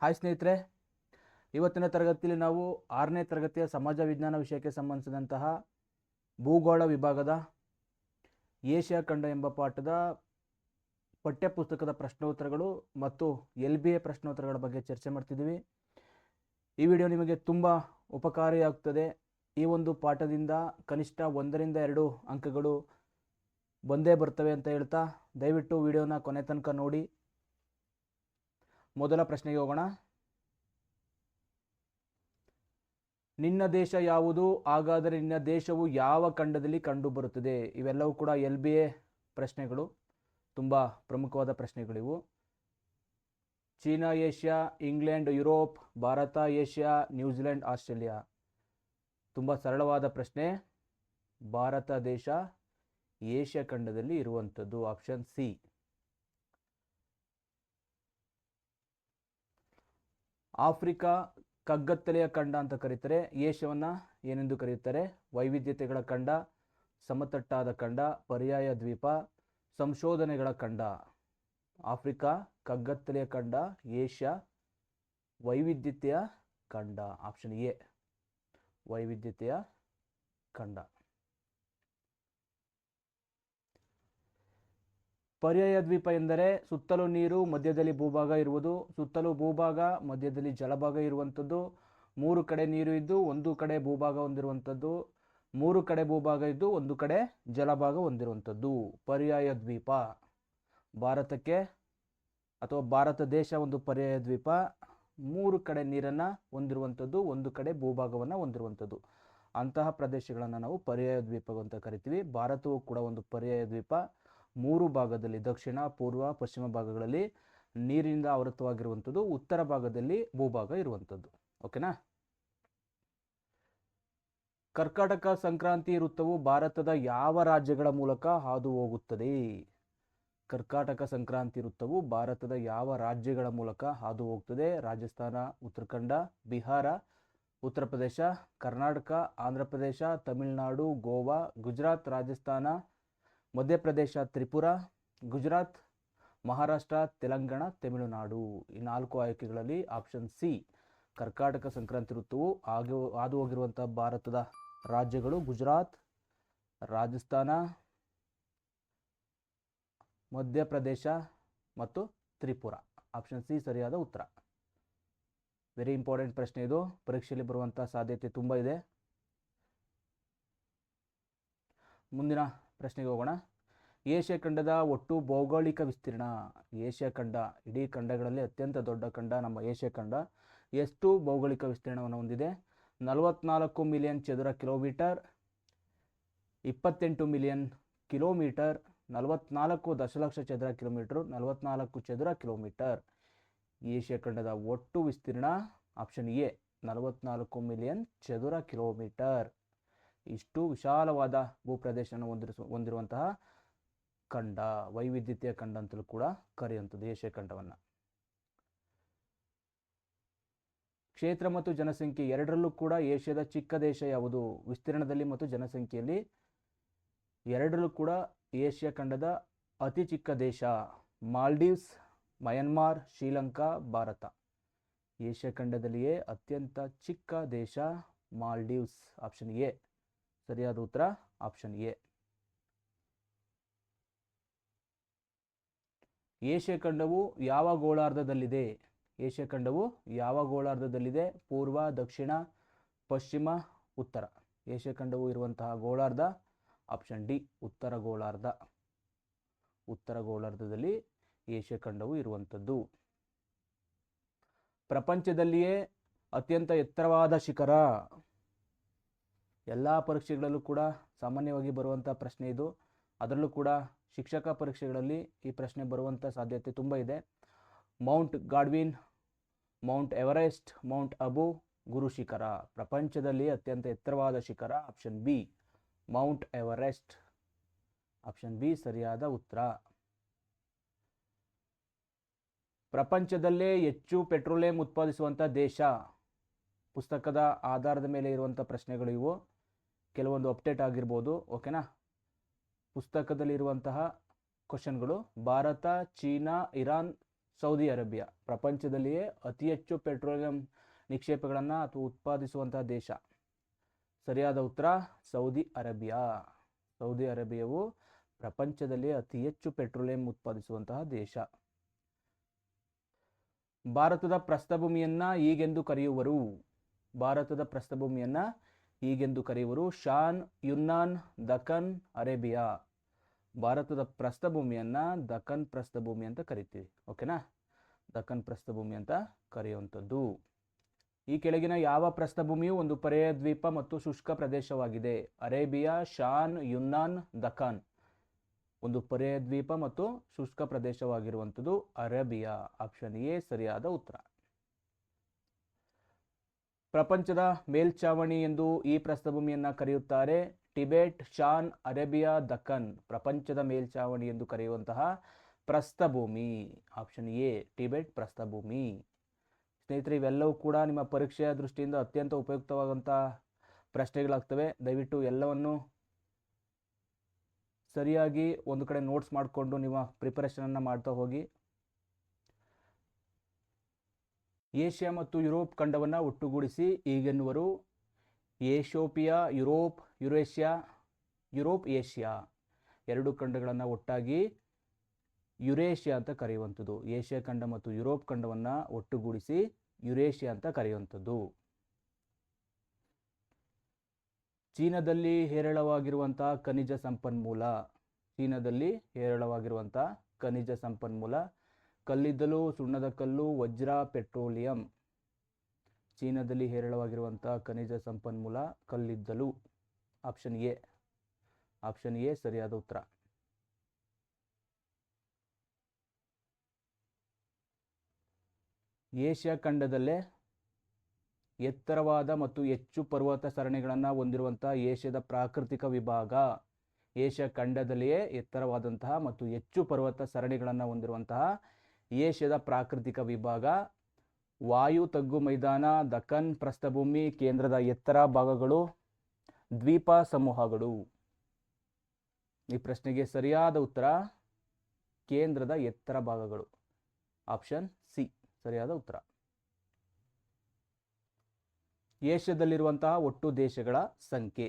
Hi ಸ್ನೇಹಿತರೆ, ಇವತ್ತಿನ ತರಗತಿಯಲ್ಲಿ ನಾವು 6ನೇ ತರಗತಿಯ ಸಮಾಜ ವಿಜ್ಞಾನ ವಿಷಯಕ್ಕೆ ಸಂಬಂಧಿಸಿದಂತಹ ಭೂಗೋಳ ವಿಭಾಗದ ಏಷ್ಯಾ ಖಂಡ ಎಂಬ ಪಾಠದ ಪಠ್ಯಪುಸ್ತಕದ ಪ್ರಶ್ನೋತ್ತರಗಳು ಮತ್ತು LBA ಪ್ರಶ್ನೋತ್ತರಗಳ ಬಗ್ಗೆ ಚರ್ಚೆ ಮಾಡ್ತಿದ್ದೀವಿ. ಈ ವಿಡಿಯೋ ನಿಮಗೆ ತುಂಬ ಉಪಕಾರಿಯಾಗ್ತದೆ. ಈ ಒಂದು ಪಾಠದಿಂದ ಕನಿಷ್ಠ 1ರಿಂದ 2 ಅಂಕಗಳು ಬಂದೇ ಬರ್ತವೆ ಅಂತ ಹೇಳ್ತಾ ದಯವಿಟ್ಟು ವಿಡಿಯೋನ ಕೊನೆ ತನಕ ನೋಡಿ. ಮೊದಲ ಪ್ರಶ್ನೆಗೆ ಹೋಗೋಣ. ನಿನ್ನ ದೇಶ ಯಾವುದು? ಹಾಗಾದರೆ ನಿನ್ನ ದೇಶವು ಯಾವ ಖಂಡದಲ್ಲಿ ಕಂಡುಬರುತ್ತದೆ? ಇವೆಲ್ಲವೂ ಕೂಡ LBA ಪ್ರಶ್ನೆಗಳು, ತುಂಬ ಪ್ರಮುಖವಾದ ಪ್ರಶ್ನೆಗಳಿವು. China Asia, England Europe, Bharat Asia, New Zealand Australia. ತುಂಬ ಸರಳವಾದ ಪ್ರಶ್ನೆ. ಭಾರತ ದೇಶ ಏಷ್ಯಾ ಖಂಡದಲ್ಲಿ ಇರುವಂಥದ್ದು, ಆಪ್ಷನ್ ಸಿ. ಆಫ್ರಿಕಾ ಕಗ್ಗತ್ತಲೆಯ ಖಂಡ ಅಂತ ಕರೀತಾರೆ. ಏಷ್ಯಾವನ್ನು ಏನೆಂದು ಕರೆಯುತ್ತಾರೆ? ವೈವಿಧ್ಯತೆಗಳ ಖಂಡ, ಸಮತಟ್ಟಾದ ಖಂಡ, ಪರ್ಯಾಯ ದ್ವೀಪ, ಸಂಶೋಧನೆಗಳ ಖಂಡ. ಆಫ್ರಿಕಾ ಕಗ್ಗತ್ತಲೆಯ ಖಂಡ, ಏಷ್ಯಾ ವೈವಿಧ್ಯತೆಯ ಖಂಡ, ಆಪ್ಷನ್ ಎ, ವೈವಿಧ್ಯತೆಯ ಖಂಡ. ಪರ್ಯಾಯ ದ್ವೀಪ ಎಂದರೆ ಸುತ್ತಲೂ ನೀರು, ಮಧ್ಯದಲ್ಲಿ ಭೂಭಾಗ ಇರುವುದು. ಸುತ್ತಲೂ ಭೂಭಾಗ, ಮಧ್ಯದಲ್ಲಿ ಜಲಭಾಗ ಇರುವಂಥದ್ದು. 3 ಕಡೆ ನೀರು ಇದ್ದು 1 ಕಡೆ ಭೂಭಾಗ ಹೊಂದಿರುವಂಥದ್ದು. 3 ಕಡೆ ಭೂಭಾಗ ಇದ್ದು 1 ಕಡೆ ಜಲಭಾಗ ಹೊಂದಿರುವಂಥದ್ದು ಪರ್ಯಾಯ ದ್ವೀಪ. ಭಾರತಕ್ಕೆ ಅಥವಾ ಭಾರತ ದೇಶ ಒಂದು ಪರ್ಯಾಯ ದ್ವೀಪ. 3 ಕಡೆ ನೀರನ್ನು ಹೊಂದಿರುವಂಥದ್ದು, 1 ಕಡೆ ಭೂಭಾಗವನ್ನು ಹೊಂದಿರುವಂಥದ್ದು. ಅಂತಹ ಪ್ರದೇಶಗಳನ್ನು ನಾವು ಪರ್ಯಾಯ ದ್ವೀಪ ಅಂತ ಕರಿತೀವಿ. ಭಾರತವು ಕೂಡ ಒಂದು ಪರ್ಯಾಯ ದ್ವೀಪ. 3 ಭಾಗದಲ್ಲಿ, ದಕ್ಷಿಣ, ಪೂರ್ವ, ಪಶ್ಚಿಮ ಭಾಗಗಳಲ್ಲಿ ನೀರಿನಿಂದ ಆವೃತವಾಗಿರುವಂಥದ್ದು. ಉತ್ತರ ಭಾಗದಲ್ಲಿ ಭೂಭಾಗ ಇರುವಂಥದ್ದು. ಓಕೆನಾ? ಕರ್ಕಾಟಕ ಸಂಕ್ರಾಂತಿ ವೃತ್ತವು ಭಾರತದ ಯಾವ ರಾಜ್ಯಗಳ ಮೂಲಕ ಹಾದು ಹೋಗುತ್ತದೆ? ಕರ್ಕಾಟಕ ಸಂಕ್ರಾಂತಿ ವೃತ್ತವು ಭಾರತದ ಯಾವ ರಾಜ್ಯಗಳ ಮೂಲಕ ಹಾದು ಹೋಗುತ್ತದೆ? ರಾಜಸ್ಥಾನ, ಉತ್ತರಾಖಂಡ, ಬಿಹಾರ, ಉತ್ತರ ಪ್ರದೇಶ, ಕರ್ನಾಟಕ, ಆಂಧ್ರ ಪ್ರದೇಶ, ತಮಿಳುನಾಡು, ಗೋವಾ, ಗುಜರಾತ್, ರಾಜಸ್ಥಾನ, ಮಧ್ಯಪ್ರದೇಶ, ತ್ರಿಪುರ, ಗುಜರಾತ್, ಮಹಾರಾಷ್ಟ್ರ, ತೆಲಂಗಾಣ, ತಮಿಳುನಾಡು. ಈ 4 ಆಯ್ಕೆಗಳಲ್ಲಿ ಆಪ್ಷನ್ ಸಿ, ಕರ್ಕಾಟಕ ಸಂಕ್ರಾಂತಿ ವೃತ್ತವು ಹಾದು ಹೋಗಿರುವಂಥ ಭಾರತದ ರಾಜ್ಯಗಳು ಗುಜರಾತ್, ರಾಜಸ್ಥಾನ, ಮಧ್ಯಪ್ರದೇಶ ಮತ್ತು ತ್ರಿಪುರ. ಆಪ್ಷನ್ ಸಿ ಸರಿಯಾದ ಉತ್ತರ. ವೆರಿ ಇಂಪಾರ್ಟೆಂಟ್ ಪ್ರಶ್ನೆ ಇದು, ಪರೀಕ್ಷೆಯಲ್ಲಿ ಬರುವಂಥ ಸಾಧ್ಯತೆ ತುಂಬ ಇದೆ. ಮುಂದಿನ ಪ್ರಶ್ನೆಗೆ ಹೋಗೋಣ. ಏಷ್ಯಾ ಖಂಡದ ಒಟ್ಟು ಭೌಗೋಳಿಕ ವಿಸ್ತೀರ್ಣ. ಏಷ್ಯಾ ಖಂಡ, ಇಡೀ ಖಂಡಗಳಲ್ಲಿ ಅತ್ಯಂತ ದೊಡ್ಡ ಖಂಡ ನಮ್ಮ ಏಷ್ಯಾ ಖಂಡ. ಎಷ್ಟು ಭೌಗೋಳಿಕ ವಿಸ್ತೀರ್ಣವನ್ನು ಹೊಂದಿದೆ? 44 ಮಿಲಿಯನ್ ಚದರ ಕಿಲೋಮೀಟರ್, 28 ಮಿಲಿಯನ್ ಕಿಲೋಮೀಟರ್, 44 ದಶಲಕ್ಷ ಚದರ ಕಿಲೋಮೀಟರ್, 44 ಚದರ ಕಿಲೋಮೀಟರ್. ಏಷ್ಯಾ ಖಂಡದ ಒಟ್ಟು ವಿಸ್ತೀರ್ಣ ಆಪ್ಷನ್ ಎ, 44 ಮಿಲಿಯನ್ ಚದರ ಕಿಲೋಮೀಟರ್. ಇಷ್ಟು ವಿಶಾಲವಾದ ಭೂಪ್ರದೇಶವನ್ನು ಹೊಂದಿರುವಂತಹ ಖಂಡ, ವೈವಿಧ್ಯತೆಯ ಖಂಡ ಅಂತಲೂ ಕೂಡ ಕರೆಯುವಂಥದ್ದು ಏಷ್ಯಾ ಖಂಡವನ್ನು. ಕ್ಷೇತ್ರ ಮತ್ತು ಜನಸಂಖ್ಯೆ ಎರಡರಲ್ಲೂ ಕೂಡ ಏಷ್ಯಾದ ಚಿಕ್ಕ ದೇಶ ಯಾವುದು? ವಿಸ್ತೀರ್ಣದಲ್ಲಿ ಮತ್ತು ಜನಸಂಖ್ಯೆಯಲ್ಲಿ ಎರಡರಲ್ಲೂ ಕೂಡ ಏಷ್ಯಾ ಖಂಡದ ಅತಿ ಚಿಕ್ಕ ದೇಶ ಮಾಲ್ಡೀವ್ಸ್, ಮಯನ್ಮಾರ್, ಶ್ರೀಲಂಕಾ, ಭಾರತ. ಏಷ್ಯಾ ಖಂಡದಲ್ಲಿಯೇ ಅತ್ಯಂತ ಚಿಕ್ಕ ದೇಶ ಮಾಲ್ಡೀವ್ಸ್. ಆಪ್ಷನ್ ಎ ಸರಿಯಾದ ಉತ್ತರ, ಆಪ್ಷನ್ ಎ. ಏಷ್ಯಾ ಖಂಡವು ಯಾವ ಗೋಳಾರ್ಧದಲ್ಲಿದೆ? ಏಷ್ಯಾ ಖಂಡವು ಯಾವ ಗೋಳಾರ್ಧದಲ್ಲಿದೆ? ಪೂರ್ವ, ದಕ್ಷಿಣ, ಪಶ್ಚಿಮ, ಉತ್ತರ. ಏಷ್ಯಾ ಖಂಡವು ಇರುವಂತಹ ಗೋಳಾರ್ಧ ಆಪ್ಷನ್ ಡಿ, ಉತ್ತರ ಗೋಳಾರ್ಧ. ಉತ್ತರ ಗೋಳಾರ್ಧದಲ್ಲಿ ಏಷ್ಯಾ ಖಂಡವು ಇರುವಂಥದ್ದು. ಪ್ರಪಂಚದಲ್ಲಿಯೇ ಅತ್ಯಂತ ಎತ್ತರವಾದ ಶಿಖರ. ಎಲ್ಲ ಪರೀಕ್ಷೆಗಳಲ್ಲೂ ಕೂಡ ಸಾಮಾನ್ಯವಾಗಿ ಬರುವಂಥ ಪ್ರಶ್ನೆ ಇದು. ಅದರಲ್ಲೂ ಕೂಡ ಶಿಕ್ಷಕ ಪರೀಕ್ಷೆಗಳಲ್ಲಿ ಈ ಪ್ರಶ್ನೆ ಬರುವಂಥ ಸಾಧ್ಯತೆ ತುಂಬ ಇದೆ. Mount Godwin, mount Everest, mount Abu, Guru Shikhar. ಪ್ರಪಂಚದಲ್ಲಿ ಅತ್ಯಂತ ಎತ್ತರವಾದ ಶಿಖರ option B, mount Everest. Option B ಸರಿಯಾದ ಉತ್ತರ. ಪ್ರಪಂಚದಲ್ಲೇ ಹೆಚ್ಚು ಪೆಟ್ರೋಲಿಯಂ ಉತ್ಪಾದಿಸುವಂಥ ದೇಶ. ಪುಸ್ತಕದ ಆಧಾರದ ಮೇಲೆ ಇರುವಂಥ ಪ್ರಶ್ನೆಗಳು ಇವು. ಕೆಲವೊಂದು ಅಪ್ಡೇಟ್ ಆಗಿರ್ಬೋದು. ಓಕೆನಾ? ಪುಸ್ತಕದಲ್ಲಿರುವಂತಹ ಕ್ವಶನ್ಗಳು. Bharat, China, Iran, Saudi Arabia. ಪ್ರಪಂಚದಲ್ಲಿಯೇ ಅತಿ ಹೆಚ್ಚು ಪೆಟ್ರೋಲಿಯಂ ನಿಕ್ಷೇಪಗಳನ್ನು ಅಥವಾ ಉತ್ಪಾದಿಸುವಂತಹ ದೇಶ. ಸರಿಯಾದ ಉತ್ತರ ಸೌದಿ ಅರೇಬಿಯಾ. ಸೌದಿ ಅರೇಬಿಯಾವು ಪ್ರಪಂಚದಲ್ಲಿ ಅತಿ ಹೆಚ್ಚು ಪೆಟ್ರೋಲಿಯಂ ಉತ್ಪಾದಿಸುವಂತಹ ದೇಶ. ಭಾರತದ ಪ್ರಸ್ಥಭೂಮಿಯನ್ನ ಹೀಗೆಂದು ಕರೆಯುವರು. ಭಾರತದ ಪ್ರಸ್ಥಭೂಮಿಯನ್ನ ಹೀಗೆಂದು ಕರೆಯುವರು. ಶಾನ್, ಯುನ್ನಾನ್, ದಖನ್, ಅರೇಬಿಯಾ. ಭಾರತದ ಪ್ರಸ್ಥಭೂಮಿಯನ್ನ ದಖನ್ ಪ್ರಸ್ಥಭೂಮಿ ಅಂತ ಕರಿತೀವಿ. ಓಕೆನಾ? ದಖನ್ ಪ್ರಸ್ಥಭೂಮಿ ಅಂತ ಕರೆಯುವಂಥದ್ದು. ಈ ಕೆಳಗಿನ ಯಾವ ಪ್ರಸ್ಥಭೂಮಿಯು ಒಂದು ಪರ್ಯಾಯ ದ್ವೀಪ ಮತ್ತು ಶುಷ್ಕ ಪ್ರದೇಶವಾಗಿದೆ? ಅರೇಬಿಯಾ, ಶಾನ್, ಯುನ್ನಾನ್, ದಖನ್. ಒಂದು ಪರ್ಯಾಯ ದ್ವೀಪ ಮತ್ತು ಶುಷ್ಕ ಪ್ರದೇಶವಾಗಿರುವಂಥದ್ದು ಅರೇಬಿಯಾ. ಆಪ್ಷನ್ ಎ ಸರಿಯಾದ ಉತ್ತರ. ಪ್ರಪಂಚದ ಮೇಲ್ಛಾವಣಿ ಎಂದು ಈ ಪ್ರಸ್ಥಭೂಮಿಯನ್ನ ಕರೆಯುತ್ತಾರೆ. ಟಿಬೆಟ್, ಶಾನ್, ಅರೇಬಿಯಾ, ದಖನ್. ಪ್ರಪಂಚದ ಮೇಲ್ಛಾವಣಿ ಎಂದು ಕರೆಯುವಂತಹ ಪ್ರಸ್ಥಭೂಮಿ ಆಪ್ಷನ್ ಎ ಟಿಬೆಟ್ ಪ್ರಸ್ಥಭೂಮಿ. ಸ್ನೇಹಿತರೆ, ಇವೆಲ್ಲವೂ ಕೂಡ ನಿಮ್ಮ ಪರೀಕ್ಷೆಯ ದೃಷ್ಟಿಯಿಂದ ಅತ್ಯಂತ ಉಪಯುಕ್ತವಾದಂತಹ ಪ್ರಶ್ನೆಗಳಾಗ್ತವೆ. ದಯವಿಟ್ಟು ಎಲ್ಲವನ್ನು ಸರಿಯಾಗಿ ಒಂದು ಕಡೆ ನೋಟ್ಸ್ ಮಾಡಿಕೊಂಡು ನಿಮ್ಮ ಪ್ರಿಪರೇಷನನ್ನು ಮಾಡ್ತಾ ಹೋಗಿ. ಏಷ್ಯಾ ಮತ್ತು ಯುರೋಪ್ ಖಂಡವನ್ನು ಒಟ್ಟುಗೂಡಿಸಿ ಹೀಗೆನ್ನುವರು. ಏಷ್ಯೋಪಿಯಾ, ಯುರೋಪ್, ಯುರೇಷ್ಯಾ, ಯುರೋಪ್, ಏಷ್ಯಾ. ಎರಡು ಖಂಡಗಳನ್ನು ಒಟ್ಟಾಗಿ ಯುರೇಷ್ಯಾ ಅಂತ ಕರೆಯುವಂಥದ್ದು. ಏಷ್ಯಾ ಖಂಡ ಮತ್ತು ಯುರೋಪ್ ಖಂಡವನ್ನು ಒಟ್ಟುಗೂಡಿಸಿ ಯುರೇಷ್ಯಾ ಅಂತ ಕರೆಯುವಂಥದ್ದು. ಚೀನಾದಲ್ಲಿ ಹೇರಳವಾಗಿರುವಂತಹ ಖನಿಜ ಸಂಪನ್ಮೂಲ. ಚೀನಾದಲ್ಲಿ ಹೇರಳವಾಗಿರುವಂತಹ ಖನಿಜ ಸಂಪನ್ಮೂಲ ಕಲ್ಲಿದ್ದಲು, ಸುಣ್ಣದ ಕಲ್ಲು, ವಜ್ರ, ಪೆಟ್ರೋಲಿಯಂ. ಚೀನಾದಲ್ಲಿ ಹೇರಳವಾಗಿರುವಂತಹ ಖನಿಜ ಸಂಪನ್ಮೂಲ ಕಲ್ಲಿದ್ದಲು. Option A. ಆಪ್ಷನ್ ಎ ಸರಿಯಾದ ಉತ್ತರ. ಏಷ್ಯಾ ಖಂಡದಲ್ಲೇ ಎತ್ತರವಾದ ಮತ್ತು ಹೆಚ್ಚು ಪರ್ವತ ಸರಣಿಗಳನ್ನು ಹೊಂದಿರುವಂತಹ ಏಷ್ಯಾದ ಪ್ರಾಕೃತಿಕ ವಿಭಾಗ. ಏಷ್ಯಾ ಖಂಡದಲ್ಲಿಯೇ ಎತ್ತರವಾದಂತಹ ಮತ್ತು ಹೆಚ್ಚು ಪರ್ವತ ಸರಣಿಗಳನ್ನು ಹೊಂದಿರುವಂತಹ ಏಷ್ಯಾದ ಪ್ರಾಕೃತಿಕ ವಿಭಾಗ ವಾಯು ತಗ್ಗು ಮೈದಾನ, ದಖನ್ ಪ್ರಸ್ಥಭೂಮಿ, ಕೇಂದ್ರದ ಎತ್ತರ ಭಾಗಗಳು, ದ್ವೀಪ ಸಮೂಹಗಳು. ಈ ಪ್ರಶ್ನೆಗೆ ಸರಿಯಾದ ಉತ್ತರ ಕೇಂದ್ರದ ಎತ್ತರ ಭಾಗಗಳು. ಆಪ್ಷನ್ ಸಿ ಸರಿಯಾದ ಉತ್ತರ. ಏಷ್ಯಾದಲ್ಲಿರುವಂತಹ ಒಟ್ಟು ದೇಶಗಳ ಸಂಖ್ಯೆ.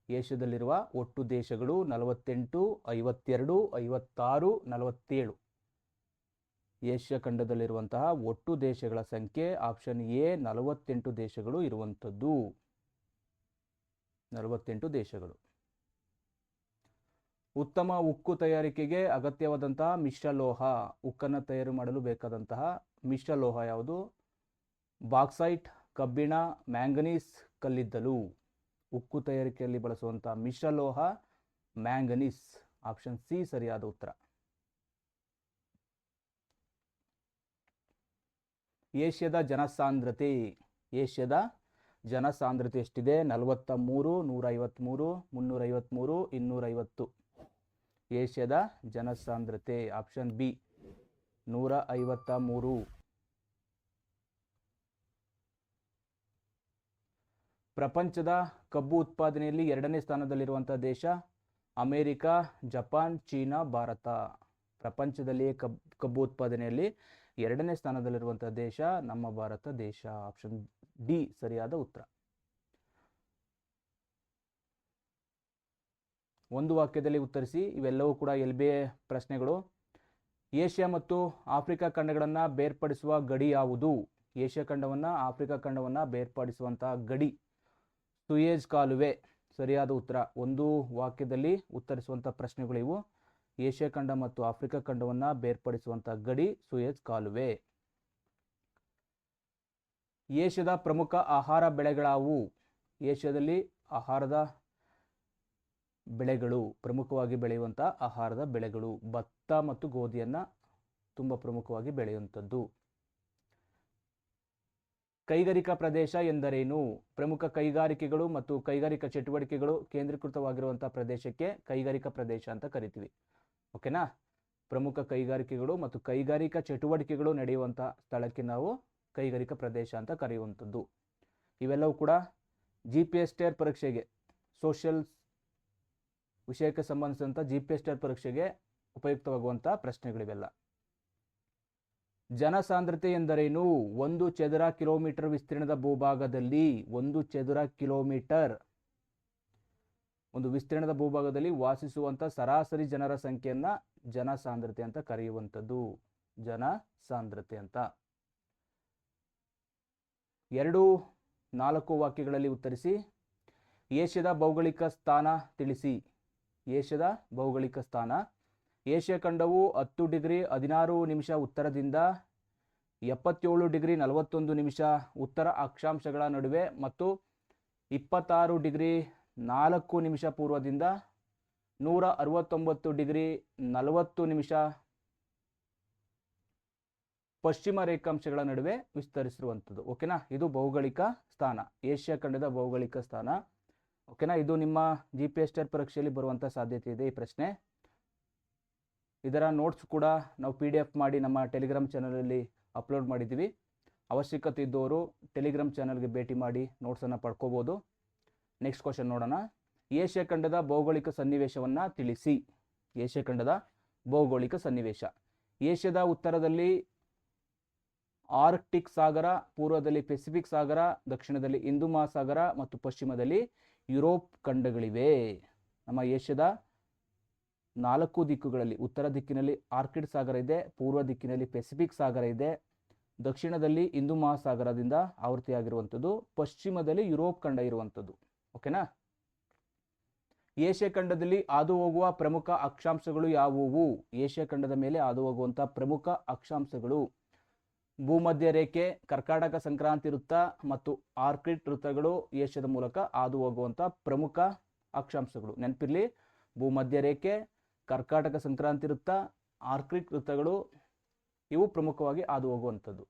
ಏಷ್ಯಾದಲ್ಲಿರುವ ಒಟ್ಟು ದೇಶಗಳು 48, 52, 56, 47. ಏಷ್ಯಾ ಖಂಡದಲ್ಲಿರುವಂತಹ ಒಟ್ಟು ದೇಶಗಳ ಸಂಖ್ಯೆ ಆಪ್ಷನ್ ಎ 48 ದೇಶಗಳು ಇರುವಂಥದ್ದು. 48 ದೇಶಗಳು. ಉತ್ತಮ ಉಕ್ಕು ತಯಾರಿಕೆಗೆ ಅಗತ್ಯವಾದಂತಹ ಮಿಶ್ರಲೋಹ. ಉಕ್ಕನ್ನು ತಯಾರು ಮಾಡಲು ಬೇಕಾದಂತಹ ಮಿಶ್ರಲೋಹ ಯಾವುದು? ಬಾಕ್ಸೈಟ್, ಕಬ್ಬಿಣ, ಮ್ಯಾಂಗನೀಸ್, ಕಲ್ಲಿದ್ದಲು. ಉಕ್ಕು ತಯಾರಿಕೆಯಲ್ಲಿ ಬಳಸುವಂತಹ ಮಿಶ್ರಲೋಹ ಮ್ಯಾಂಗನೀಸ್. ಆಪ್ಷನ್ ಸಿ ಸರಿಯಾದ ಉತ್ತರ. ಏಷ್ಯಾದ ಜನಸಾಂದ್ರತೆ. ಏಷ್ಯಾದ ಜನಸಾಂದ್ರತೆ ಎಷ್ಟಿದೆ? 43, 153, 353, 250. ಏಷ್ಯಾದ ಜನಸಾಂದ್ರತೆ ಆಪ್ಷನ್ ಬಿ 153. ಪ್ರಪಂಚದ ಕಬ್ಬು ಉತ್ಪಾದನೆಯಲ್ಲಿ 2ನೇ ಸ್ಥಾನದಲ್ಲಿರುವಂತಹ ದೇಶ ಅಮೆರಿಕ, ಜಪಾನ್, ಚೀನಾ, ಭಾರತ. ಪ್ರಪಂಚದಲ್ಲಿ ಕಬ್ಬು ಉತ್ಪಾದನೆಯಲ್ಲಿ 2ನೇ ಸ್ಥಾನದಲ್ಲಿರುವಂತಹ ದೇಶ ನಮ್ಮ ಭಾರತ ದೇಶ. ಆಪ್ಷನ್ ಡಿ ಸರಿಯಾದ ಉತ್ತರ. ಒಂದು ವಾಕ್ಯದಲ್ಲಿ ಉತ್ತರಿಸಿ. ಇವೆಲ್ಲವೂ ಕೂಡ LBA ಪ್ರಶ್ನೆಗಳು. ಏಷ್ಯಾ ಮತ್ತು ಆಫ್ರಿಕಾ ಖಂಡಗಳನ್ನು ಬೇರ್ಪಡಿಸುವ ಗಡಿ ಯಾವುದು? ಏಷ್ಯಾ ಖಂಡವನ್ನು ಆಫ್ರಿಕಾ ಖಂಡವನ್ನು ಬೇರ್ಪಡಿಸುವಂತಹ ಗಡಿ ಸುಯೇಜ್ ಕಾಲುವೆ. ಸರಿಯಾದ ಉತ್ತರ. ಒಂದು ವಾಕ್ಯದಲ್ಲಿ ಉತ್ತರಿಸುವಂಥ ಪ್ರಶ್ನೆಗಳು ಇವು. ಏಷ್ಯಾ ಖಂಡ ಮತ್ತು ಆಫ್ರಿಕಾ ಖಂಡವನ್ನು ಬೇರ್ಪಡಿಸುವಂಥ ಗಡಿ ಸುಯೇಜ್ ಕಾಲುವೆ. ಏಷ್ಯಾದ ಪ್ರಮುಖ ಆಹಾರ ಬೆಳೆಗಳಾವು? ಏಷ್ಯಾದಲ್ಲಿ ಆಹಾರದ ಬೆಳೆಗಳು, ಪ್ರಮುಖವಾಗಿ ಬೆಳೆಯುವಂಥ ಆಹಾರದ ಬೆಳೆಗಳು ಭತ್ತ ಮತ್ತು ಗೋಧಿಯನ್ನು ತುಂಬ ಪ್ರಮುಖವಾಗಿ ಬೆಳೆಯುವಂಥದ್ದು. ಕೈಗಾರಿಕಾ ಪ್ರದೇಶ ಎಂದರೇನು? ಪ್ರಮುಖ ಕೈಗಾರಿಕೆಗಳು ಮತ್ತು ಕೈಗಾರಿಕಾ ಚಟುವಟಿಕೆಗಳು ಕೇಂದ್ರೀಕೃತವಾಗಿರುವಂಥ ಪ್ರದೇಶಕ್ಕೆ ಕೈಗಾರಿಕಾ ಪ್ರದೇಶ ಅಂತ ಕರಿತೀವಿ. ಓಕೆನಾ? ಪ್ರಮುಖ ಕೈಗಾರಿಕೆಗಳು ಮತ್ತು ಕೈಗಾರಿಕಾ ಚಟುವಟಿಕೆಗಳು ನಡೆಯುವಂಥ ಸ್ಥಳಕ್ಕೆ ನಾವು ಕೈಗಾರಿಕಾ ಪ್ರದೇಶ ಅಂತ ಕರೆಯುವಂಥದ್ದು. ಇವೆಲ್ಲವೂ ಕೂಡ GPS ಟೈರ್ ಪರೀಕ್ಷೆಗೆ, ಸೋಷಿಯಲ್ ವಿಷಯಕ್ಕೆ ಸಂಬಂಧಿಸಿದಂಥ GPS ಟೈರ್ ಪರೀಕ್ಷೆಗೆ ಉಪಯುಕ್ತವಾಗುವಂಥ ಪ್ರಶ್ನೆಗಳಿವೆಲ್ಲ. ಜನಸಾಂದ್ರತೆ ಎಂದರೇನು? ಒಂದು ಚದರ ಕಿಲೋಮೀಟರ್ ವಿಸ್ತೀರ್ಣದ ಭೂಭಾಗದಲ್ಲಿ ಒಂದು ವಿಸ್ತೀರ್ಣದ ಭೂಭಾಗದಲ್ಲಿ ವಾಸಿಸುವಂತ ಸರಾಸರಿ ಜನರ ಸಂಖ್ಯೆಯನ್ನ ಜನಸಾಂದ್ರತೆ ಅಂತ ಕರೆಯುವಂಥದ್ದು. ಜನಸಾಂದ್ರತೆ ಅಂತ. 2-4 ವಾಕ್ಯಗಳಲ್ಲಿ ಉತ್ತರಿಸಿ. ಏಷ್ಯಾದ ಭೌಗೋಳಿಕ ಸ್ಥಾನ ತಿಳಿಸಿ. ಏಷ್ಯಾದ ಭೌಗೋಳಿಕ ಸ್ಥಾನ. ಏಷ್ಯಾ ಖಂಡವು 10 ಡಿಗ್ರಿ 16 ನಿಮಿಷ ಉತ್ತರದಿಂದ 77 ಡಿಗ್ರಿ 41 ನಿಮಿಷ ಉತ್ತರ ಅಕ್ಷಾಂಶಗಳ ನಡುವೆ ಮತ್ತು 26 ಡಿಗ್ರಿ 4 ನಿಮಿಷ ಪೂರ್ವದಿಂದ 169 ಡಿಗ್ರಿ 40 ನಿಮಿಷ ಪಶ್ಚಿಮ ರೇಖಾಂಶಗಳ ನಡುವೆ ವಿಸ್ತರಿಸಿರುವಂಥದ್ದು. ಓಕೆನಾ? ಇದು ಭೌಗೋಳಿಕ ಸ್ಥಾನ, ಏಷ್ಯಾ ಖಂಡದ ಭೌಗೋಳಿಕ ಸ್ಥಾನ. ಓಕೆನಾ? ಇದು ನಿಮ್ಮ GPS ಪರೀಕ್ಷೆಯಲ್ಲಿ ಬರುವಂಥ ಸಾಧ್ಯತೆ ಇದೆ ಈ ಪ್ರಶ್ನೆ. ಇದರ ನೋಟ್ಸ್ ಕೂಡ ನಾವು PDF ಮಾಡಿ ನಮ್ಮ ಟೆಲಿಗ್ರಾಮ್ ಚಾನಲಲ್ಲಿ ಅಪ್ಲೋಡ್ ಮಾಡಿದ್ದೀವಿ. ಅವಶ್ಯಕತೆ ಇದ್ದವರು ಟೆಲಿಗ್ರಾಮ್ ಚಾನಲ್ಗೆ ಭೇಟಿ ಮಾಡಿ ನೋಟ್ಸನ್ನು ಪಡ್ಕೋಬೋದು. ನೆಕ್ಸ್ಟ್ ಕ್ವಶನ್ ನೋಡೋಣ. ಏಷ್ಯಾ ಖಂಡದ ಭೌಗೋಳಿಕ ಸನ್ನಿವೇಶವನ್ನು ತಿಳಿಸಿ. ಏಷ್ಯಾ ಖಂಡದ ಭೌಗೋಳಿಕ ಸನ್ನಿವೇಶ. ಏಷ್ಯಾದ ಉತ್ತರದಲ್ಲಿ ಆರ್ಕ್ಟಿಕ್ ಸಾಗರ, ಪೂರ್ವದಲ್ಲಿ ಪೆಸಿಫಿಕ್ ಸಾಗರ, ದಕ್ಷಿಣದಲ್ಲಿ ಹಿಂದೂ ಮಹಾಸಾಗರ ಮತ್ತು ಪಶ್ಚಿಮದಲ್ಲಿ ಯುರೋಪ್ ಖಂಡಗಳಿವೆ. ನಮ್ಮ ಏಷ್ಯಾದ 4 ದಿಕ್ಕುಗಳಲ್ಲಿ ಉತ್ತರ ದಿಕ್ಕಿನಲ್ಲಿ ಆರ್ಕಿಡ್ ಸಾಗರ ಇದೆ, ಪೂರ್ವ ದಿಕ್ಕಿನಲ್ಲಿ ಪೆಸಿಫಿಕ್ ಸಾಗರ ಇದೆ, ದಕ್ಷಿಣದಲ್ಲಿ ಹಿಂದೂ ಮಹಾಸಾಗರದಿಂದ ಆವೃತ್ತಿಯಾಗಿರುವಂಥದ್ದು, ಪಶ್ಚಿಮದಲ್ಲಿ ಯುರೋಪ್ ಖಂಡ ಇರುವಂಥದ್ದು. ಓಕೆನಾ? ಏಷ್ಯಾ ಖಂಡದಲ್ಲಿ ಹಾದು ಹೋಗುವ ಪ್ರಮುಖ ಅಕ್ಷಾಂಶಗಳು ಯಾವುವು? ಏಷ್ಯಾ ಖಂಡದ ಮೇಲೆ ಹಾದು ಹೋಗುವಂಥ ಪ್ರಮುಖ ಅಕ್ಷಾಂಶಗಳು ಭೂಮಧ್ಯ ರೇಖೆ, ಕರ್ಕಾಟಕ ಸಂಕ್ರಾಂತಿ ವೃತ್ತ ಮತ್ತು ಆರ್ಕಿಡ್ ವೃತ್ತಗಳು ಏಷ್ಯಾದ ಮೂಲಕ ಹಾದು ಹೋಗುವಂಥ ಪ್ರಮುಖ ಅಕ್ಷಾಂಶಗಳು. ನೆನಪಿರಲಿ, ಭೂಮಧ್ಯ ರೇಖೆ, ಕರ್ಕಾಟಕ ಸಂಕ್ರಾಂತಿ ವೃತ್ತ, ಆರ್ಕಿಡ್ ವೃತ್ತಗಳು ಇವು ಪ್ರಮುಖವಾಗಿ ಹಾದು ಹೋಗುವಂಥದ್ದು.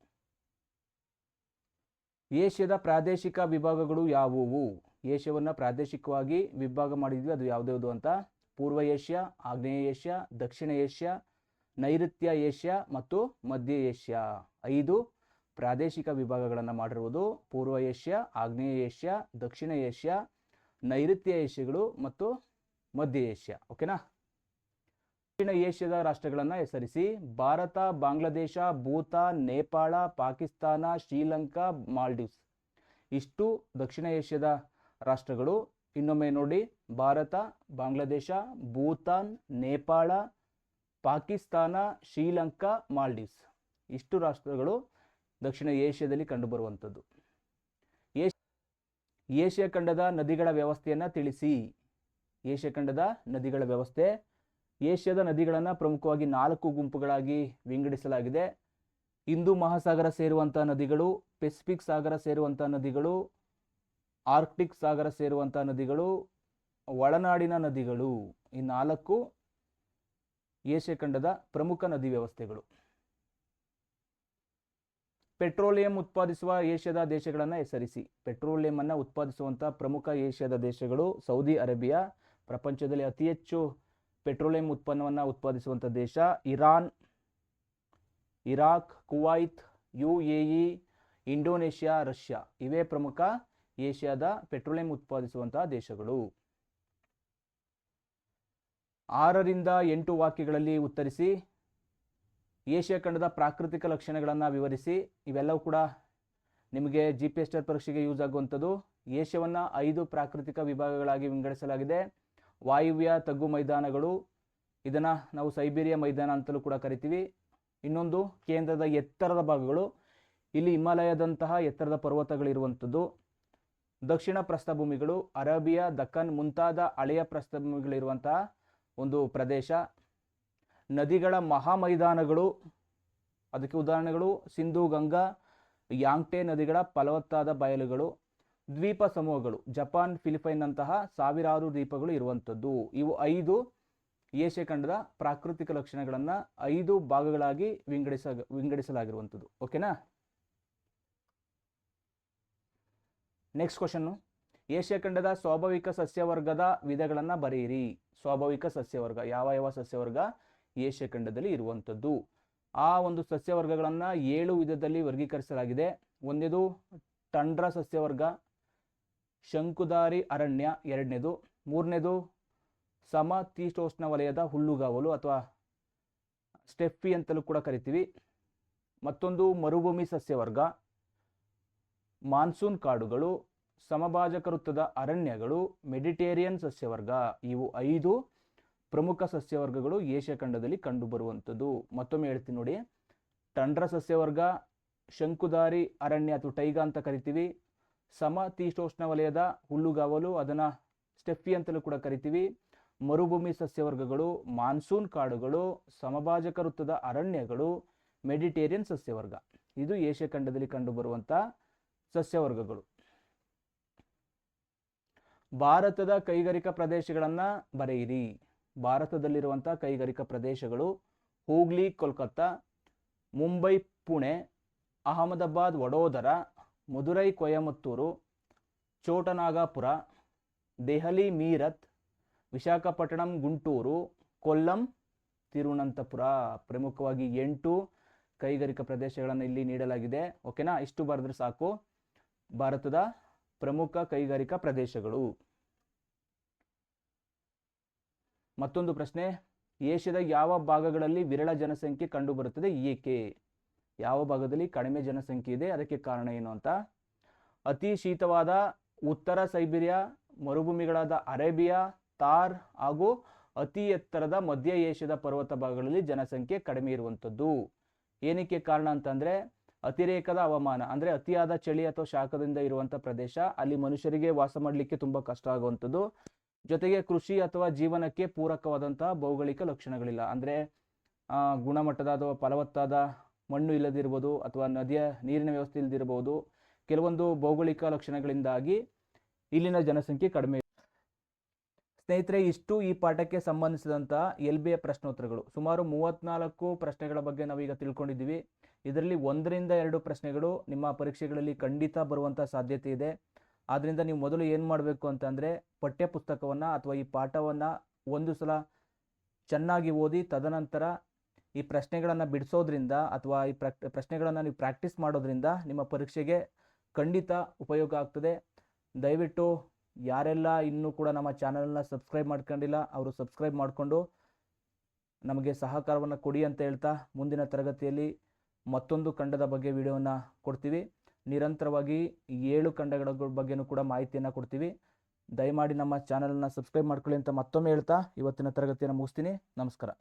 ಏಷ್ಯಾದ ಪ್ರಾದೇಶಿಕ ವಿಭಾಗಗಳು ಯಾವುವು? ಏಷ್ಯಾವನ್ನು ಪ್ರಾದೇಶಿಕವಾಗಿ ವಿಭಾಗ ಮಾಡಿದ್ವಿ, ಅದು ಯಾವುದ್ಯಾವುದು ಅಂತ. ಪೂರ್ವ ಏಷ್ಯಾ, ಆಗ್ನೇಯ ಏಷ್ಯಾ, ದಕ್ಷಿಣ ಏಷ್ಯಾ, ನೈಋತ್ಯ ಏಷ್ಯಾ ಮತ್ತು ಮಧ್ಯ ಏಷ್ಯಾ. 5 ಪ್ರಾದೇಶಿಕ ವಿಭಾಗಗಳನ್ನು ಮಾಡಿರುವುದು. ಪೂರ್ವ ಏಷ್ಯಾ, ಆಗ್ನೇಯ ಏಷ್ಯಾ, ದಕ್ಷಿಣ ಏಷ್ಯಾ, ನೈಋತ್ಯ ಏಷ್ಯಾಗಳು ಮತ್ತು ಮಧ್ಯ ಏಷ್ಯಾ. ಓಕೆನಾ? ದಕ್ಷಿಣ ಏಷ್ಯಾದ ರಾಷ್ಟ್ರಗಳನ್ನು ಹೆಸರಿಸಿ. ಭಾರತ, ಬಾಂಗ್ಲಾದೇಶ, ಭೂತಾನ್, ನೇಪಾಳ, ಪಾಕಿಸ್ತಾನ, ಶ್ರೀಲಂಕಾ, ಮಾಲ್ಡೀವ್ಸ್. ಇಷ್ಟು ದಕ್ಷಿಣ ಏಷ್ಯಾದ ರಾಷ್ಟ್ರಗಳು. ಇನ್ನೊಮ್ಮೆ ನೋಡಿ, ಭಾರತ, ಬಾಂಗ್ಲಾದೇಶ, ಭೂತಾನ್, ನೇಪಾಳ, ಪಾಕಿಸ್ತಾನ, ಶ್ರೀಲಂಕಾ, ಮಾಲ್ಡೀವ್ಸ್. ಇಷ್ಟು ರಾಷ್ಟ್ರಗಳು ದಕ್ಷಿಣ ಏಷ್ಯಾದಲ್ಲಿ ಕಂಡುಬರುವಂಥದ್ದು. ಏಷ್ಯಾ ಖಂಡದ ನದಿಗಳ ವ್ಯವಸ್ಥೆಯನ್ನು ತಿಳಿಸಿ. ಏಷ್ಯಾ ಖಂಡದ ನದಿಗಳ ವ್ಯವಸ್ಥೆ. ಏಷ್ಯಾದ ನದಿಗಳನ್ನು ಪ್ರಮುಖವಾಗಿ 4 ಗುಂಪುಗಳಾಗಿ ವಿಂಗಡಿಸಲಾಗಿದೆ. ಹಿಂದೂ ಮಹಾಸಾಗರ ಸೇರುವಂಥ ನದಿಗಳು, ಪೆಸಿಫಿಕ್ ಸಾಗರ ಸೇರುವಂಥ ನದಿಗಳು, ಆರ್ಕ್ಟಿಕ್ ಸಾಗರ ಸೇರುವಂಥ ನದಿಗಳು, ಒಳನಾಡಿನ ನದಿಗಳು. ಈ 4 ಏಷ್ಯಾ ಖಂಡದ ಪ್ರಮುಖ ನದಿ ವ್ಯವಸ್ಥೆಗಳು. ಪೆಟ್ರೋಲಿಯಂ ಉತ್ಪಾದಿಸುವ ಏಷ್ಯಾದ ದೇಶಗಳನ್ನು ಹೆಸರಿಸಿ. ಪೆಟ್ರೋಲಿಯಂ ಅನ್ನು ಉತ್ಪಾದಿಸುವಂಥ ಪ್ರಮುಖ ಏಷ್ಯಾದ ದೇಶಗಳು. ಸೌದಿ ಅರೇಬಿಯಾ ಪ್ರಪಂಚದಲ್ಲಿ ಅತಿ ಹೆಚ್ಚು ಪೆಟ್ರೋಲಿಯಂ ಉತ್ಪನ್ನವನ್ನು ಉತ್ಪಾದಿಸುವಂಥ ದೇಶ. Iran, Iraq, Kuwait, UAE, Indonesia, Russia. ಇವೇ ಪ್ರಮುಖ ಏಷ್ಯಾದ ಪೆಟ್ರೋಲಿಯಂ ಉತ್ಪಾದಿಸುವಂತಹ ದೇಶಗಳು. 6-8 ವಾಕ್ಯಗಳಲ್ಲಿ ಉತ್ತರಿಸಿ. ಏಷ್ಯಾ ಖಂಡದ ಪ್ರಾಕೃತಿಕ ಲಕ್ಷಣಗಳನ್ನು ವಿವರಿಸಿ. ಇವೆಲ್ಲವೂ ಕೂಡ ನಿಮಗೆ GPS ಪರೀಕ್ಷೆಗೆ ಯೂಸ್ ಆಗುವಂಥದ್ದು. ಏಷ್ಯಾವನ್ನು 5 ಪ್ರಾಕೃತಿಕ ವಿಭಾಗಗಳಾಗಿ ವಿಂಗಡಿಸಲಾಗಿದೆ. ವಾಯುವ್ಯ ತಗ್ಗು ಮೈದಾನಗಳು, ಇದನ್ನು ನಾವು ಸೈಬೀರಿಯಾ ಮೈದಾನ ಅಂತಲೂ ಕೂಡ ಕರಿತೀವಿ. ಇನ್ನೊಂದು ಕೇಂದ್ರದ ಎತ್ತರದ ಭಾಗಗಳು, ಇಲ್ಲಿ ಹಿಮಾಲಯದಂತಹ ಎತ್ತರದ ಪರ್ವತಗಳಿರುವಂಥದ್ದು. ದಕ್ಷಿಣ ಪ್ರಸ್ಥಭೂಮಿಗಳು, ಅರೇಬಿಯಾ, ದಕ್ಕನ್ ಮುಂತಾದ ಹಳೆಯ ಪ್ರಸ್ಥಭೂಮಿಗಳಿರುವಂತಹ ಒಂದು ಪ್ರದೇಶ. ನದಿಗಳ ಮಹಾಮೈದಾನಗಳು, ಅದಕ್ಕೆ ಉದಾಹರಣೆಗಳು ಸಿಂಧು, ಗಂಗಾ, ಯಾಂಗ್ಟೆ ನದಿಗಳ ಫಲವತ್ತಾದ ಬಯಲುಗಳು. ದ್ವೀಪ ಸಮೂಹಗಳು, ಜಪಾನ್, ಫಿಲಿಪೈನ್ ಅಂತಹ ಸಾವಿರಾರು ದ್ವೀಪಗಳು ಇರುವಂಥದ್ದು. ಇವು 5 ಏಷ್ಯಾ ಖಂಡದ ಪ್ರಾಕೃತಿಕ ಲಕ್ಷಣಗಳನ್ನು 5 ಭಾಗಗಳಾಗಿ ವಿಂಗಡಿಸಲಾಗಿರುವಂಥದ್ದು. ಓಕೆನಾ? Next question. ಏಷ್ಯಾ ಖಂಡದ ಸ್ವಾಭಾವಿಕ ಸಸ್ಯವರ್ಗದ ವಿಧಗಳನ್ನು ಬರೆಯಿರಿ. ಸ್ವಾಭಾವಿಕ ಸಸ್ಯವರ್ಗ, ಯಾವ ಸಸ್ಯವರ್ಗ ಏಷ್ಯಾ ಖಂಡದಲ್ಲಿ ಇರುವಂಥದ್ದು? ಆ ಒಂದು ಸಸ್ಯವರ್ಗಗಳನ್ನು 7 ವಿಧದಲ್ಲಿ ವರ್ಗೀಕರಿಸಲಾಗಿದೆ. ಒಂದನೇದು ಟಂಡ್ರ ಸಸ್ಯವರ್ಗ, ಶಂಕುಧಾರಿ ಅರಣ್ಯ. 2ನೇದು. 3ನೇದು ಸಮಶೀತೋಷ್ಣ ವಲಯದ ಹುಲ್ಲುಗಾವಲು ಅಥವಾ ಸ್ಟೆಪ್ಪಿ ಅಂತಲೂ ಕೂಡ ಕರಿತೀವಿ. ಮತ್ತೊಂದು ಮರುಭೂಮಿ ಸಸ್ಯವರ್ಗ, ಮಾನ್ಸೂನ್ ಕಾಡುಗಳು, ಸಮಭಾಜಕ ವೃತ್ತದ ಅರಣ್ಯಗಳು, ಮೆಡಿಟೇರಿಯನ್ ಸಸ್ಯವರ್ಗ. ಇವು 5 ಪ್ರಮುಖ ಸಸ್ಯವರ್ಗಗಳು ಏಷ್ಯಾ ಖಂಡದಲ್ಲಿ ಕಂಡುಬರುವಂಥದ್ದು. ಮತ್ತೊಮ್ಮೆ ಹೇಳ್ತೀನಿ ನೋಡಿ. ಟಂಡ್ರ ಸಸ್ಯವರ್ಗ, ಶಂಕುಧಾರಿ ಅರಣ್ಯ ಅಥವಾ ಟೈಗಾ ಅಂತ ಕರಿತೀವಿ. ಸಮಶೀತೋಷ್ಣ ವಲಯದ ಹುಲ್ಲುಗಾವಲು, ಅದನ್ನು ಸ್ಟೆಫಿ ಅಂತಲೂ ಕೂಡ ಕರಿತೀವಿ. ಮರುಭೂಮಿ ಸಸ್ಯವರ್ಗಗಳು, ಮಾನ್ಸೂನ್ ಕಾಡುಗಳು, ಸಮಭಾಜಕ ವೃತ್ತದ ಅರಣ್ಯಗಳು, ಮೆಡಿಟೇರಿಯನ್ ಸಸ್ಯವರ್ಗ. ಇದು ಏಷ್ಯಾ ಖಂಡದಲ್ಲಿ ಕಂಡುಬರುವಂಥ ಸಸ್ಯವರ್ಗಗಳು. ಭಾರತದ ಕೈಗಾರಿಕಾ ಪ್ರದೇಶಗಳನ್ನು ಬರೆಯಿರಿ. ಭಾರತದಲ್ಲಿರುವಂಥ ಕೈಗಾರಿಕಾ ಪ್ರದೇಶಗಳು: ಹೂಗ್ಲಿ ಕೋಲ್ಕತ್ತಾ, ಮುಂಬೈ ಪುಣೆ, ಅಹಮದಾಬಾದ್ ವಡೋದರ, ಮಧುರೈ ಕೊಯಮತ್ತೂರು, ಚೋಟನಾಗಪುರ, ದೆಹಲಿ ಮೀರತ್, ವಿಶಾಖಪಟ್ಟಣಂ ಗುಂಟೂರು, ಕೊಲ್ಲಂ ತಿರುವನಂತಪುರ. ಪ್ರಮುಖವಾಗಿ 8 ಕೈಗಾರಿಕಾ ಪ್ರದೇಶಗಳನ್ನು ಇಲ್ಲಿ ನೀಡಲಾಗಿದೆ. ಓಕೆನಾ? ಇಷ್ಟು ಬರೆದ್ರೆ ಸಾಕು. ಭಾರತದ ಪ್ರಮುಖ ಕೈಗಾರಿಕಾ ಪ್ರದೇಶಗಳು. ಮತ್ತೊಂದು ಪ್ರಶ್ನೆ: ಏಷ್ಯಾದ ಯಾವ ಭಾಗಗಳಲ್ಲಿ ವಿರಳ ಜನಸಂಖ್ಯೆ ಕಂಡುಬರುತ್ತದೆ, ಏಕೆ? ಯಾವ ಭಾಗದಲ್ಲಿ ಕಡಿಮೆ ಜನಸಂಖ್ಯೆ ಇದೆ, ಅದಕ್ಕೆ ಕಾರಣ ಏನು ಅಂತ. ಅತಿ ಶೀತವಾದ ಉತ್ತರ ಸೈಬೀರಿಯಾ, ಮರುಭೂಮಿಗಳಾದ ಅರೇಬಿಯಾ, ಥಾರ್ ಹಾಗೂ ಅತಿ ಎತ್ತರದ ಮಧ್ಯ ಏಷ್ಯಾದ ಪರ್ವತ ಭಾಗಗಳಲ್ಲಿ ಜನಸಂಖ್ಯೆ ಕಡಿಮೆ ಇರುವಂಥದ್ದು. ಏನಕ್ಕೆ ಕಾರಣ ಅಂತಂದರೆ, ಅತಿರೇಕದ ಹವಾಮಾನ, ಅಂದರೆ ಅತಿಯಾದ ಚಳಿ ಅಥವಾ ಶಾಖದಿಂದ ಇರುವಂಥ ಪ್ರದೇಶ, ಅಲ್ಲಿ ಮನುಷ್ಯರಿಗೆ ವಾಸ ಮಾಡಲಿಕ್ಕೆ ತುಂಬ ಕಷ್ಟ ಆಗುವಂಥದ್ದು. ಜೊತೆಗೆ ಕೃಷಿ ಅಥವಾ ಜೀವನಕ್ಕೆ ಪೂರಕವಾದಂತಹ ಭೌಗೋಳಿಕ ಲಕ್ಷಣಗಳಿಲ್ಲ, ಅಂದರೆ ಗುಣಮಟ್ಟದ ಅಥವಾ ಫಲವತ್ತಾದ ಮಣ್ಣು ಇಲ್ಲದಿರ್ಬೋದು, ಅಥವಾ ನದಿಯ ನೀರಿನ ವ್ಯವಸ್ಥೆ ಇಲ್ಲದಿರಬಹುದು. ಕೆಲವೊಂದು ಭೌಗೋಳಿಕ ಲಕ್ಷಣಗಳಿಂದಾಗಿ ಇಲ್ಲಿನ ಜನಸಂಖ್ಯೆ ಕಡಿಮೆ. ಸ್ನೇಹಿತರೆ, ಇಷ್ಟು ಈ ಪಾಠಕ್ಕೆ ಸಂಬಂಧಿಸಿದಂತಹ LBA ಪ್ರಶ್ನೋತ್ತರಗಳು. ಸುಮಾರು 34 ಪ್ರಶ್ನೆಗಳ ಬಗ್ಗೆ ನಾವೀಗ ತಿಳ್ಕೊಂಡಿದ್ದೀವಿ. ಇದರಲ್ಲಿ 1 ರಿಂದ 2 ಪ್ರಶ್ನೆಗಳು ನಿಮ್ಮ ಪರೀಕ್ಷೆಗಳಲ್ಲಿ ಖಂಡಿತ ಬರುವಂಥ ಸಾಧ್ಯತೆ ಇದೆ. ಆದ್ದರಿಂದ ನೀವು ಮೊದಲು ಏನು ಮಾಡಬೇಕು ಅಂತಂದರೆ, ಪಠ್ಯ ಪುಸ್ತಕವನ್ನು ಅಥವಾ ಈ ಪಾಠವನ್ನು ಒಂದು ಸಲ ಚೆನ್ನಾಗಿ ಓದಿ, ತದನಂತರ ಈ ಪ್ರಶ್ನೆಗಳನ್ನು ಬಿಡಿಸೋದ್ರಿಂದ ಅಥವಾ ಈ ಪ್ರಶ್ನೆಗಳನ್ನು ನೀವು ಪ್ರಾಕ್ಟೀಸ್ ಮಾಡೋದ್ರಿಂದ ನಿಮ್ಮ ಪರೀಕ್ಷೆಗೆ ಖಂಡಿತ ಉಪಯೋಗ ಆಗ್ತದೆ. ದಯವಿಟ್ಟು ಯಾರೆಲ್ಲ ಇನ್ನೂ ಕೂಡ ನಮ್ಮ ಚಾನಲನ್ನು ಸಬ್ಸ್ಕ್ರೈಬ್ ಮಾಡ್ಕೊಂಡಿಲ್ಲ, ಅವರು ಸಬ್ಸ್ಕ್ರೈಬ್ ಮಾಡಿಕೊಂಡು ನಮಗೆ ಸಹಕಾರವನ್ನು ಕೊಡಿ ಅಂತ ಹೇಳ್ತಾ, ಮುಂದಿನ ತರಗತಿಯಲ್ಲಿ ಮತ್ತೊಂದು ಖಂಡದ ಬಗ್ಗೆ ವಿಡಿಯೋವನ್ನು ಕೊಡ್ತೀವಿ. ನಿರಂತರವಾಗಿ 7 ಖಂಡಗಳ ಬಗ್ಗೆನೂ ಕೂಡ ಮಾಹಿತಿಯನ್ನು ಕೊಡ್ತೀವಿ. ದಯಮಾಡಿ ನಮ್ಮ ಚಾನಲನ್ನು ಸಬ್ಸ್ಕ್ರೈಬ್ ಮಾಡ್ಕೊಳ್ಳಿ ಅಂತ ಮತ್ತೊಮ್ಮೆ ಹೇಳ್ತಾ ಇವತ್ತಿನ ತರಗತಿಯನ್ನು ಮುಗಿಸ್ತೀನಿ. ನಮಸ್ಕಾರ.